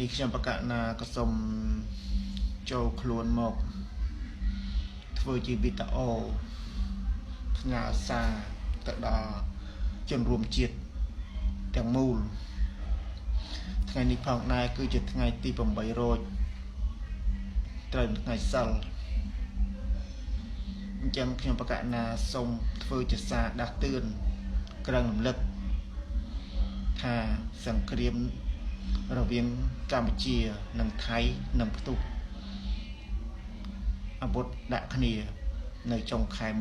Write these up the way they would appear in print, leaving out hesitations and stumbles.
នេះខ្ញុំប្រកាសណាក៏សូមចូលខ្លួនមកធ្វើជាវីដេអូផ្ញើសារទៅដល់ជនរួមជាតិទាំងមូលថ្ងៃនេះផងដែរគឺជាថ្ងៃទី8រោចត្រូវថ្ងៃសិលអញ្ចឹងខ្ញុំប្រកាសណាសូមធ្វើជាសារដាស់តឿនក្រឹងរំលឹកថាសង្គ្រាមរវាងកម្ពុជានិងថៃនឹងផ្ទុះអាវុធដាក់គ្នានៅចុងខែ1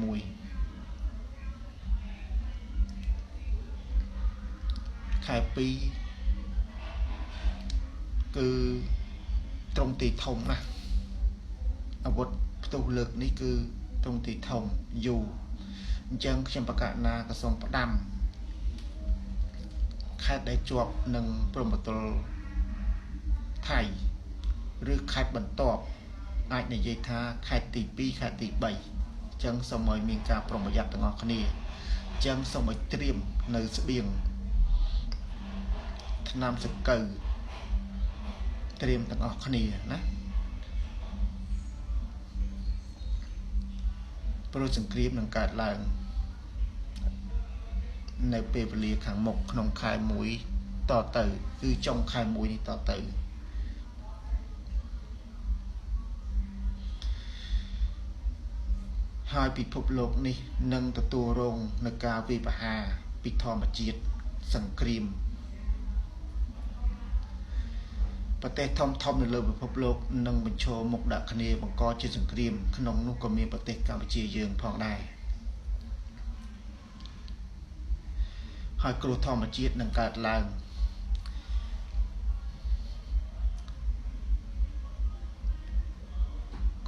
ខែ2គឺត្រង់ទីធំណាស់អាវុធផ្ទុះលើកនេះគឺត្រង់ទីធំយូរអញ្ចឹងខ្ញុំប្រកាសណាក៏សូមផ្ដាំខេត្តដែលជាប់នឹងព្រំប្រទល់ថៃឬខេត្តបន្ទាប់អាចនិយាយថាខេត្តទី2ខេត្តទី3អញ្ចឹងសូមឲ្យមានការប្រុងប្រយ័ត្នទាំងអស់គ្នាអញ្ចឹងសូមឲ្យត្រៀមនៅស្បៀងថ្នាំសង្កូវត្រៀមទាំងអស់គ្នាណាព្រោះសង្គ្រាមនឹងកើតឡើងនៅពេលវេលាខាងមុខក្នុងខែ1តទៅគឺចុងខែ1នេះតទៅហើយពិភពលោកនេះនឹងទទួលរងនឹងការវាយប្រហារពីធម្មជាតិសង្គ្រាមប្រទេសធំៗនៅលើពិភពលោកនឹងបញ្ឈរមុខដាក់គ្នាបង្កជាសង្គ្រាមក្នុងនោះក៏មានប្រទេសកម្ពុជាយើងផងដែរហើយគ្រោះធម្មជាតិនឹងកើតឡើង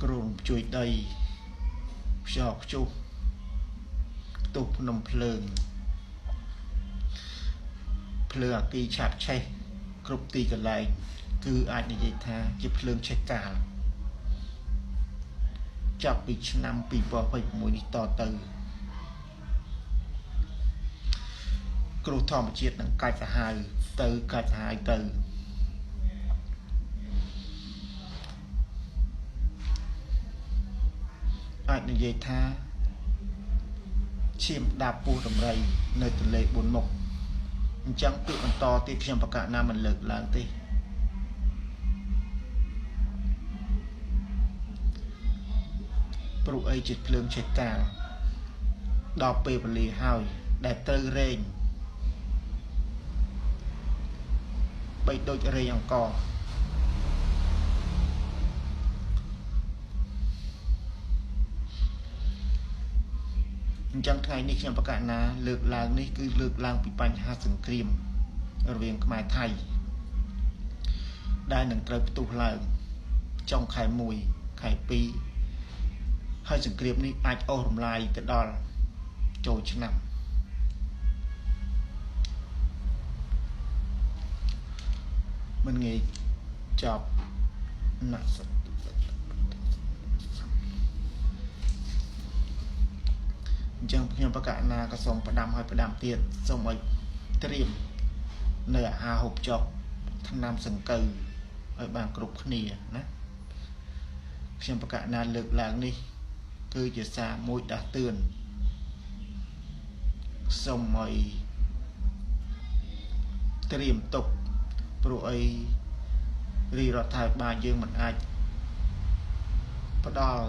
គ្រោះរំជួយដីខ្យល់ព្យុះផ្ទុះភ្នំភ្លើងអាគីឆាបឆេះគ្រប់ទីកន្លែងគឺអាចនិយាយថាជាភ្លើងឆេះកាលចាប់ពីឆ្នាំ2021នេះតទៅគ្រោះធម្មជាតិនឹងកាច់សាហាវទៅអាចនិយាយថាឈាមដាប់ពោះដំរីនៅទន្លេ4មុខអញ្ចឹងពាក្យបន្តទៀតខ្ញុំប្រកាសណាមិនលើកឡើងទេព្រោះអីជាភ្លើងឆេះកាលដល់ពេលវេលាហើយដែលត្រូវរែងបីដូចរែងអង្គរអញ្ចឹងថ្ងៃនេះខ្ញុំប្រកាសណាលើកឡើងនេះគឺលើកឡើងពីបញ្ហាសង្គ្រាមរវាងខ្មែរថៃដែលនឹងត្រូវផ្ទុះឡើងចុងខែ1ខែ2ហើយសង្គ្រាមនេះអាចអូសរំលាយទៅដល់ចូលឆ្នាំមិនងាយចប់ណាស់អញ្ចឹងខ្ញុំប្រកាសណាក៏សូមផ្ដាំទៀតសូមឲ្យត្រៀមនៅអាហារហូបចុកថ្នាំសង្កូវឲ្យបានគ្រប់គ្នាណាខ្ញុំប្រកាសណាលើកឡើងនេះគឺជាសារមួយដាស់តឿនសូមឲ្យត្រៀមទុកព្រោះអីរាជរដ្ឋាភិបាលយើងមិនអាចផ្ដល់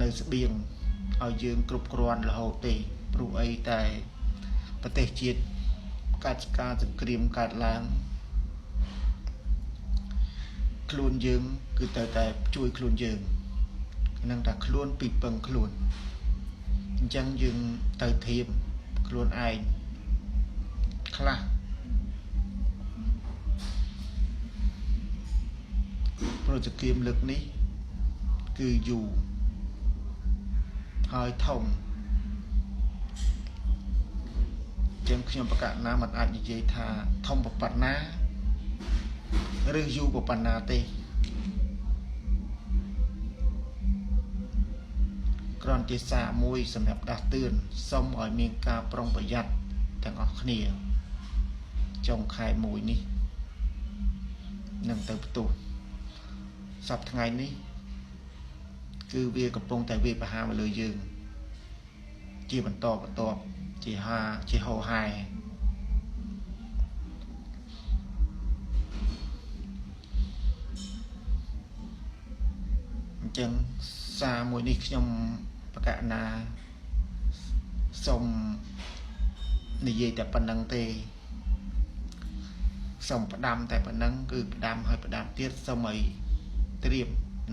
នៅស្បៀងឲ្យយើងគ្រប់គ្រាន់រហូតទេព្រោះអីតែប្រទេសជាតិកាត់ការសង្គ្រាមកើតឡើងខ្លួនយើងគឺត្រូវតែជួយខ្លួនយើងនឹងថាខ្លួនពីពឹងខ្លួនអញ្ចឹងយើងត្រូវធៀបខ្លួនឯងខ្លះប្រតិកម្មលើកនេះគឺយូរហើយធំចឹងខ្ញុំប្រកាសណាមិនអាចនិយាយថាធំប៉ុណ្ណាឬយូរប៉ុណ្ណាទេគ្រាន់តែសារមួយសម្រាប់ដាស់តឿនសូមឲ្យមានការប្រុងប្រយ័ត្នទាំងអស់គ្នាចុងខែ1នេះ នឹងទៅផ្ទុះសប្តាហ៍ថ្ងៃនេះគឺវាកំពុងតែវាបហាមកលើយើងជាបន្តបន្ទាប់ជាហោហែអញ្ចឹងសារមួយនេះខ្ញុំប្រកាសណាសូមនិយាយតែប៉ុណ្្នឹងទេសូមផ្ដាំតែប៉ុណ្្នឹងគឺផ្ដាំហើយផ្ដាំទៀតសូមឲ្យត្រៀម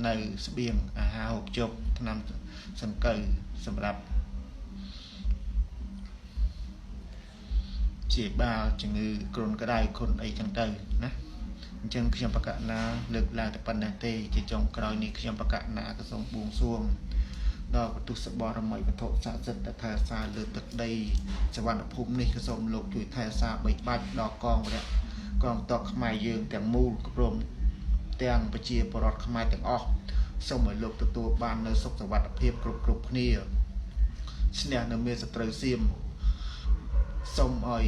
នៅស្បៀងអាហារហូបចុកថ្នាំសង្កូវសម្រាប់ជាបាលជំងឺគ្រុនក្តៅគ្រុនអីចឹងទៅណាអញ្ចឹងខ្ញុំប្រកាសណាលើកឡើងតែប៉ុណ្្នេះទេជាចុងក្រោយនេះខ្ញុំប្រកាសណាក៏សូមបួងសួងដល់ពុទ្ធសបរមីវត្ថុស័ក្តិសិទ្ធិថែរក្សាលើទឹកដីសវណ្ណភូមិនេះក៏សូមលោកជួយថែរក្សាបីបាច់ដល់កងទ័ពខ្មែរយើងទាំងមូលព្រមទាំងប្រជាពលរដ្ឋខ្មែរទាំងអស់សូមឲ្យលោកទទួលបាននូវសុខសวัสดิភាពគ្រប់គ្នាឈ្នះនៅមេសត្រូវសៀមសូមឲ្យ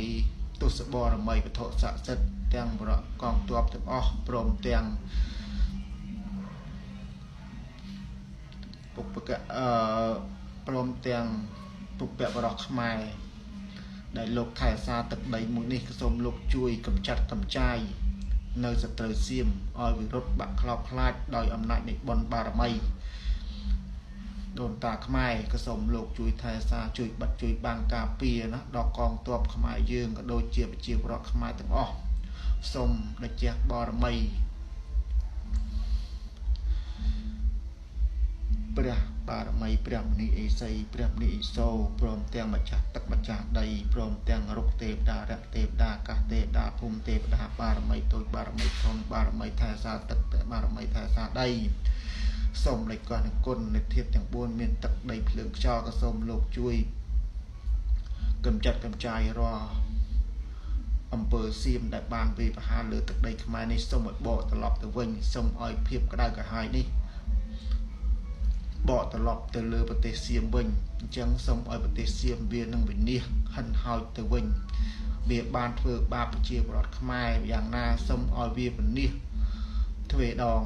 ទុសបរមីវត្ថុស័ក្តិសិទ្ធិទាំងបរកកងទ័ពទាំងអស់ព្រមទាំងពុព្វកព្រមទាំងពុព្វបរោះខ្មែរដែលលោកថែរក្សាទឹកដីមួយនេះក៏សូមលោកជួយកម្ចាត់កម្ចាយនៅសត្រូវសៀមឲ្យវិរុទ្ធបាក់ខ្លោបខ្លាចដោយអំណាចនៃបុណ្យបារមីដូនតាខ្មែរក៏សូមលោកជួយថែរក្សាជួយបិទជួយបាំងការពារណាដល់កងទ័ពខ្មែរយើងក៏ដូចជាប្រជាពលរដ្ឋខ្មែរទាំងអស់សូមព្រះជះបរមីព្រះបារមីព្រះមនីអេសីព្រះមនីអេសូព្រមទាំងម្ចាស់ទឹកម្ចាស់ដីព្រមទាំងរុក្ខទេវតារៈទេវតាអាកាសទេវតាភូមិទេវតាបារមីតូចបារមីធំបារមីថែរក្សាទឹកបារមីថែរក្សាដីសូមលេចកោះនឹងគុណនៃធាតុទាំង4មានទឹកដីភ្លើងខ្យល់ក៏សូមលោកជួយកម្ចាត់កម្ចាយរាល់អំពើសៀមដែលបានវាយប្រហារលើទឹកដីខ្មែរនេះសូមឲ្យបកត្រឡប់ទៅវិញសូមឲ្យភាពក្តៅក្រហាយនេះបកត្រឡប់ទៅលើប្រទេសសៀមវិញអញ្ចឹងសូមឲ្យប្រទេសសៀមវានឹងវិនិច្ឆ័យហិនហោចទៅវិញវាបានធ្វើបាបប្រជាពលរដ្ឋខ្មែរយ៉ាងណាសូមឲ្យវាវិនិច្ឆ័យទ្វេដង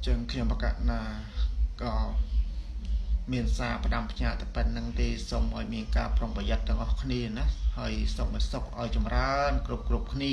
ចឹងខ្ញុំប្រកាសណាក៏មានសារផ្ដាំផ្ញើតែប៉ុណ្្នឹងទេសូមឲ្យមានការប្រុងប្រយ័ត្នទាំងអស់គ្នាណាហើយសូមឲ្យសុខឲ្យចម្រើនគ្រប់គ្នា